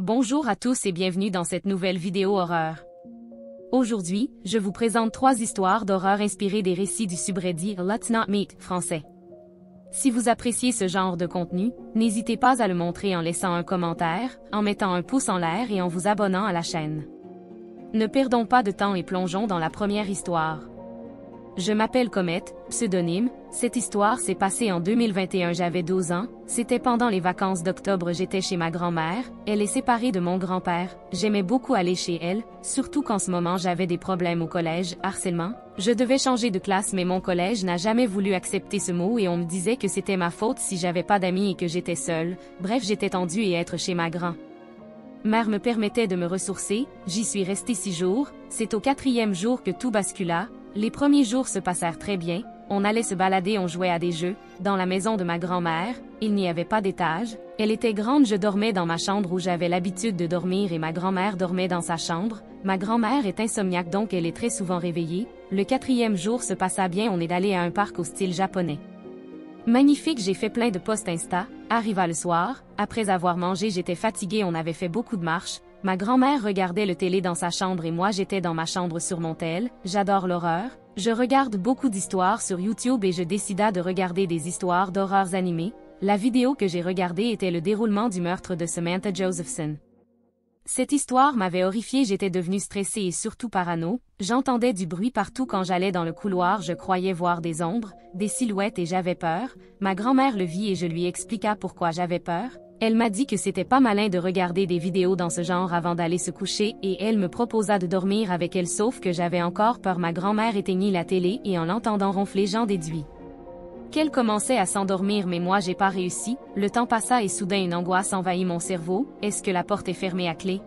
Bonjour à tous et bienvenue dans cette nouvelle vidéo horreur. Aujourd'hui, je vous présente 3 histoires d'horreur inspirées des récits du subreddit Let's Not Meet français. Si vous appréciez ce genre de contenu, n'hésitez pas à le montrer en laissant un commentaire, en mettant un pouce en l'air et en vous abonnant à la chaîne. Ne perdons pas de temps et plongeons dans la première histoire. Je m'appelle Comet, pseudonyme. Cette histoire s'est passée en 2021, j'avais 12 ans, c'était pendant les vacances d'octobre, j'étais chez ma grand-mère, elle est séparée de mon grand-père, j'aimais beaucoup aller chez elle, surtout qu'en ce moment j'avais des problèmes au collège, harcèlement. Je devais changer de classe mais mon collège n'a jamais voulu accepter ce mot et on me disait que c'était ma faute si j'avais pas d'amis et que j'étais seule, bref j'étais tendue et être chez ma grand-mère me permettait de me ressourcer, j'y suis restée 6 jours, c'est au 4e jour que tout bascula. Les premiers jours se passèrent très bien, on allait se balader, on jouait à des jeux, dans la maison de ma grand-mère, il n'y avait pas d'étage, elle était grande, je dormais dans ma chambre où j'avais l'habitude de dormir et ma grand-mère dormait dans sa chambre, ma grand-mère est insomniaque donc elle est très souvent réveillée, le 4e jour se passa bien, on est allé à un parc au style japonais. Magnifique, j'ai fait plein de posts Insta, arriva le soir, après avoir mangé j'étais fatiguée, on avait fait beaucoup de marches, ma grand-mère regardait le télé dans sa chambre et moi j'étais dans ma chambre sur mon tel, j'adore l'horreur, je regarde beaucoup d'histoires sur YouTube et je décida de regarder des histoires d'horreurs animées, la vidéo que j'ai regardée était le déroulement du meurtre de Samantha Josephson. Cette histoire m'avait horrifiée, j'étais devenue stressée et surtout parano, j'entendais du bruit partout quand j'allais dans le couloir, je croyais voir des ombres, des silhouettes et j'avais peur, ma grand-mère le vit et je lui expliqua pourquoi j'avais peur. Elle m'a dit que c'était pas malin de regarder des vidéos dans ce genre avant d'aller se coucher et elle me proposa de dormir avec elle sauf que j'avais encore peur, ma grand-mère éteignit la télé et en l'entendant ronfler j'en déduis qu'elle commençait à s'endormir mais moi j'ai pas réussi, le temps passa et soudain une angoisse envahit mon cerveau, est-ce que la porte est fermée à clé?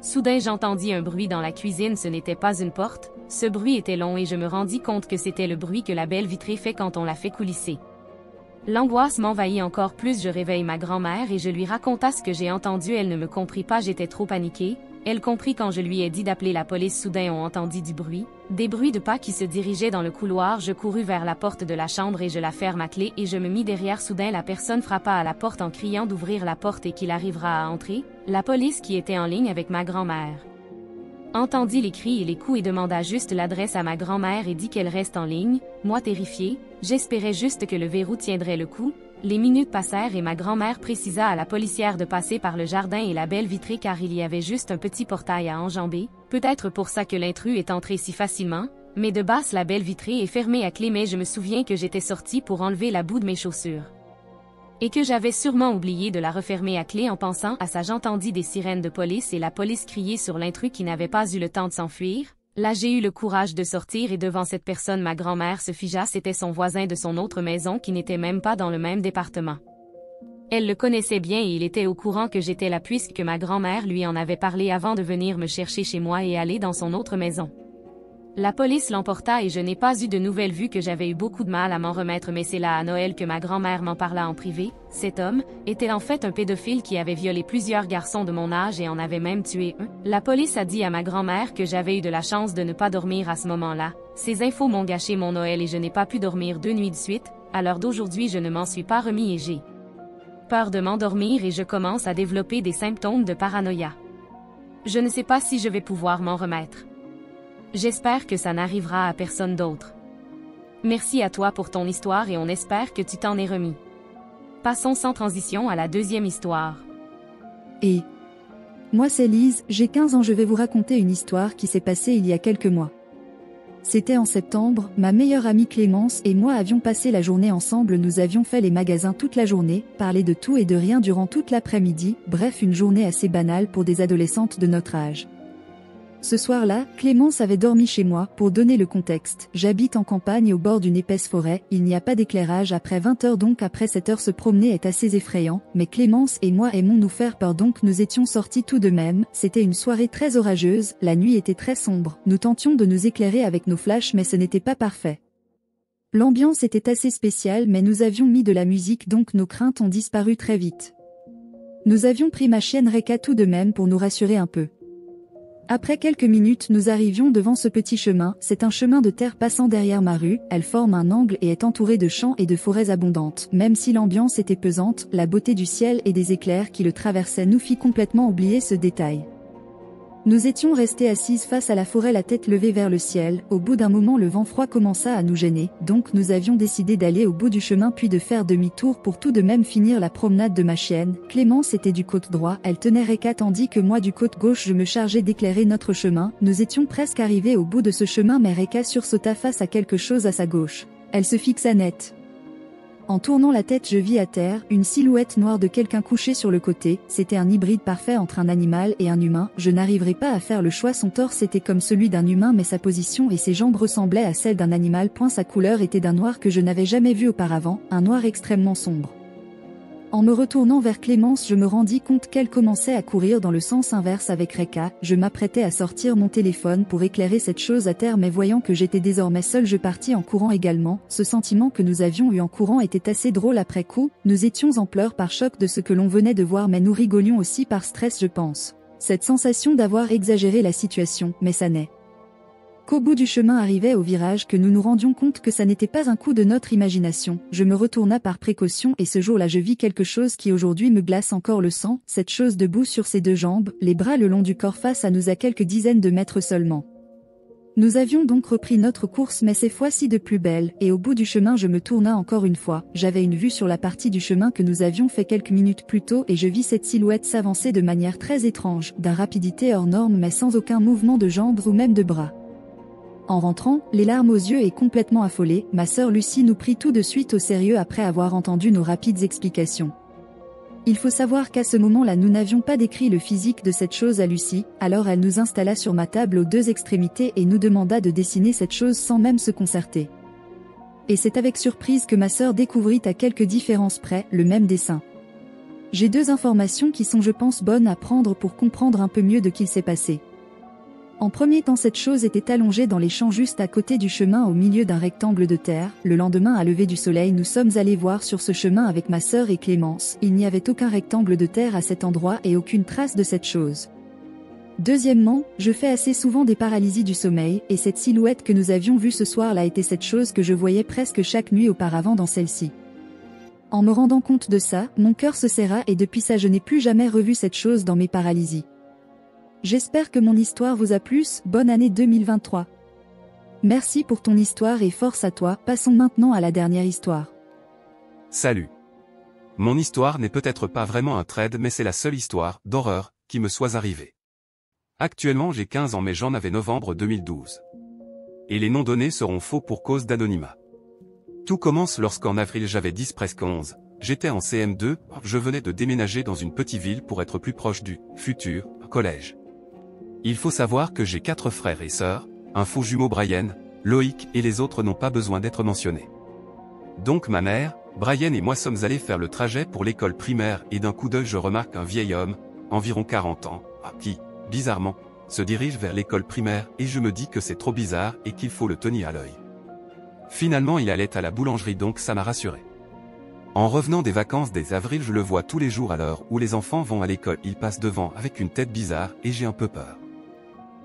Soudain j'entendis un bruit dans la cuisine, ce n'était pas une porte, ce bruit était long et je me rendis compte que c'était le bruit que la belle vitrée fait quand on la fait coulisser. L'angoisse m'envahit encore plus, je réveille ma grand-mère et je lui raconta ce que j'ai entendu, elle ne me comprit pas, j'étais trop paniquée, elle comprit quand je lui ai dit d'appeler la police, soudain on entendit du bruit, des bruits de pas qui se dirigeaient dans le couloir, je courus vers la porte de la chambre et je la ferme à clé et je me mis derrière, soudain la personne frappa à la porte en criant d'ouvrir la porte et qu'il arrivera à entrer, la police qui était en ligne avec ma grand-mère entendit les cris et les coups et demanda juste l'adresse à ma grand-mère et dit qu'elle reste en ligne, moi terrifiée, j'espérais juste que le verrou tiendrait le coup. Les minutes passèrent et ma grand-mère précisa à la policière de passer par le jardin et la belle vitrée car il y avait juste un petit portail à enjamber, peut-être pour ça que l'intrus est entré si facilement, mais de base la belle vitrée est fermée à clé mais je me souviens que j'étais sortie pour enlever la boue de mes chaussures. Et que j'avais sûrement oublié de la refermer à clé en pensant à ça j'entendis des sirènes de police et la police crier sur l'intrus qui n'avait pas eu le temps de s'enfuir. Là j'ai eu le courage de sortir et devant cette personne ma grand-mère se figea, c'était son voisin de son autre maison qui n'était même pas dans le même département. Elle le connaissait bien et il était au courant que j'étais là puisque ma grand-mère lui en avait parlé avant de venir me chercher chez moi et aller dans son autre maison. La police l'emporta et je n'ai pas eu de nouvelles vu que j'avais eu beaucoup de mal à m'en remettre mais c'est là à Noël que ma grand-mère m'en parla en privé. Cet homme était en fait un pédophile qui avait violé plusieurs garçons de mon âge et en avait même tué un. La police a dit à ma grand-mère que j'avais eu de la chance de ne pas dormir à ce moment-là. Ces infos m'ont gâché mon Noël et je n'ai pas pu dormir 2 nuits de suite. À l'heure d'aujourd'hui je ne m'en suis pas remis et j'ai peur de m'endormir et je commence à développer des symptômes de paranoïa. Je ne sais pas si je vais pouvoir m'en remettre. J'espère que ça n'arrivera à personne d'autre. Merci à toi pour ton histoire et on espère que tu t'en es remis. Passons sans transition à la deuxième histoire. Et moi c'est Lise, j'ai 15 ans, je vais vous raconter une histoire qui s'est passée il y a quelques mois. C'était en septembre, ma meilleure amie Clémence et moi avions passé la journée ensemble, nous avions fait les magasins toute la journée, parlé de tout et de rien durant toute l'après-midi, bref une journée assez banale pour des adolescentes de notre âge. Ce soir-là, Clémence avait dormi chez moi. Pour donner le contexte, j'habite en campagne au bord d'une épaisse forêt, il n'y a pas d'éclairage après 20 heures donc après cette heure se promener est assez effrayant, mais Clémence et moi aimons nous faire peur donc nous étions sortis tout de même, c'était une soirée très orageuse, la nuit était très sombre, nous tentions de nous éclairer avec nos flashs mais ce n'était pas parfait. L'ambiance était assez spéciale mais nous avions mis de la musique donc nos craintes ont disparu très vite. Nous avions pris ma chienne Reka tout de même pour nous rassurer un peu. Après quelques minutes nous arrivions devant ce petit chemin, c'est un chemin de terre passant derrière ma rue, elle forme un angle et est entourée de champs et de forêts abondantes. Même si l'ambiance était pesante, la beauté du ciel et des éclairs qui le traversaient nous fit complètement oublier ce détail. Nous étions restés assises face à la forêt la tête levée vers le ciel, au bout d'un moment le vent froid commença à nous gêner, donc nous avions décidé d'aller au bout du chemin puis de faire demi-tour pour tout de même finir la promenade de ma chienne. Clémence était du côté droit, elle tenait Reka tandis que moi du côté gauche je me chargeais d'éclairer notre chemin. Nous étions presque arrivés au bout de ce chemin mais Reka sursauta face à quelque chose à sa gauche. Elle se fixa net. En tournant la tête je vis à terre une silhouette noire de quelqu'un couché sur le côté, c'était un hybride parfait entre un animal et un humain, je n'arriverai pas à faire le choix, son torse était comme celui d'un humain mais sa position et ses jambes ressemblaient à celles d'un animal. Sa couleur était d'un noir que je n'avais jamais vu auparavant, un noir extrêmement sombre. En me retournant vers Clémence, je me rendis compte qu'elle commençait à courir dans le sens inverse avec Reka. Je m'apprêtais à sortir mon téléphone pour éclairer cette chose à terre mais voyant que j'étais désormais seule je partis en courant également. Ce sentiment que nous avions eu en courant était assez drôle après coup, nous étions en pleurs par choc de ce que l'on venait de voir mais nous rigolions aussi par stress je pense. Cette sensation d'avoir exagéré la situation, mais ça n'est qu'au bout du chemin arrivait au virage que nous nous rendions compte que ça n'était pas un coup de notre imagination. Je me retourna par précaution et ce jour-là je vis quelque chose qui aujourd'hui me glace encore le sang, cette chose debout sur ses deux jambes, les bras le long du corps face à nous à quelques dizaines de mètres seulement. Nous avions donc repris notre course mais cette fois-ci de plus belle, et au bout du chemin je me tourna encore une fois, j'avais une vue sur la partie du chemin que nous avions fait quelques minutes plus tôt et je vis cette silhouette s'avancer de manière très étrange, d'une rapidité hors norme mais sans aucun mouvement de jambes ou même de bras. En rentrant, les larmes aux yeux et complètement affolée, ma sœur Lucie nous prit tout de suite au sérieux après avoir entendu nos rapides explications. Il faut savoir qu'à ce moment-là nous n'avions pas décrit le physique de cette chose à Lucie, alors elle nous installa sur ma table aux deux extrémités et nous demanda de dessiner cette chose sans même se concerter. Et c'est avec surprise que ma sœur découvrit à quelques différences près, le même dessin. J'ai deux informations qui sont je pense bonnes à prendre pour comprendre un peu mieux de qu'il s'est passé. En premier temps cette chose était allongée dans les champs juste à côté du chemin au milieu d'un rectangle de terre. Le lendemain à lever du soleil nous sommes allés voir sur ce chemin avec ma sœur et Clémence. Il n'y avait aucun rectangle de terre à cet endroit et aucune trace de cette chose. Deuxièmement, je fais assez souvent des paralysies du sommeil et cette silhouette que nous avions vue ce soir-là était cette chose que je voyais presque chaque nuit auparavant dans celle-ci. En me rendant compte de ça, mon cœur se serra et depuis ça je n'ai plus jamais revu cette chose dans mes paralysies. J'espère que mon histoire vous a plu, bonne année 2023. Merci pour ton histoire et force à toi, passons maintenant à la dernière histoire. Salut. Mon histoire n'est peut-être pas vraiment un trade mais c'est la seule histoire, d'horreur, qui me soit arrivée. Actuellement j'ai 15 ans mais j'en avais novembre 2012. Et les noms donnés seront faux pour cause d'anonymat. Tout commence lorsqu'en avril j'avais 10 presque 11, j'étais en CM2, je venais de déménager dans une petite ville pour être plus proche du futur collège. Il faut savoir que j'ai 4 frères et sœurs, un faux jumeau Brian, Loïc et les autres n'ont pas besoin d'être mentionnés. Donc ma mère, Brian et moi sommes allés faire le trajet pour l'école primaire et d'un coup d'œil je remarque un vieil homme, environ 40 ans, qui, bizarrement, se dirige vers l'école primaire et je me dis que c'est trop bizarre et qu'il faut le tenir à l'œil. Finalement il allait à la boulangerie donc ça m'a rassuré. En revenant des vacances dès avril je le vois tous les jours à l'heure où les enfants vont à l'école, il passe devant avec une tête bizarre et j'ai un peu peur.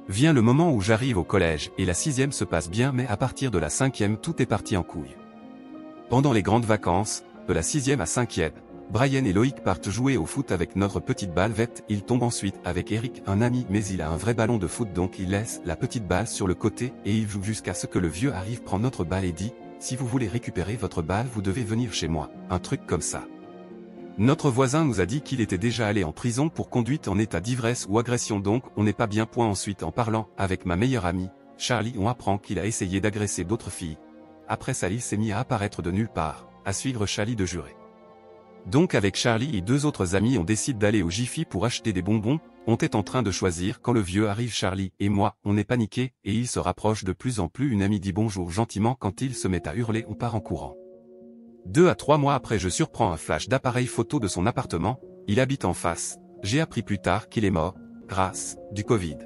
Vient le moment où j'arrive au collège et la 6e se passe bien mais à partir de la 5e tout est parti en couille. Pendant les grandes vacances, de la 6e à 5e, Brian et Loïc partent jouer au foot avec notre petite balle verte, ils tombent ensuite avec Eric, un ami mais il a un vrai ballon de foot donc il laisse la petite balle sur le côté et il joue jusqu'à ce que le vieux arrive prend notre balle et dit « Si vous voulez récupérer votre balle vous devez venir chez moi », un truc comme ça. Notre voisin nous a dit qu'il était déjà allé en prison pour conduite en état d'ivresse ou agression donc on n'est pas bien. Ensuite en parlant avec ma meilleure amie, Charlie, on apprend qu'il a essayé d'agresser d'autres filles. Après ça il s'est mis à apparaître de nulle part, à suivre Charlie de jurer. Donc avec Charlie et 2 autres amis on décide d'aller au Jiffy pour acheter des bonbons, on est en train de choisir quand le vieux arrive. Charlie et moi, on est paniqués et il se rapproche de plus en plus, une amie dit bonjour gentiment quand il se met à hurler on part en courant. 2 à 3 mois après je surprends un flash d'appareil photo de son appartement, il habite en face, j'ai appris plus tard qu'il est mort, grâce, du Covid.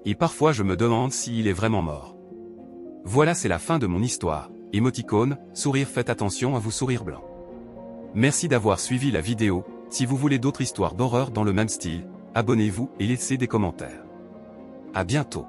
Et parfois je me demande s'il est vraiment mort. Voilà c'est la fin de mon histoire, émoticône, sourire faites attention à vos sourires blancs. Merci d'avoir suivi la vidéo, si vous voulez d'autres histoires d'horreur dans le même style, abonnez-vous et laissez des commentaires. À bientôt.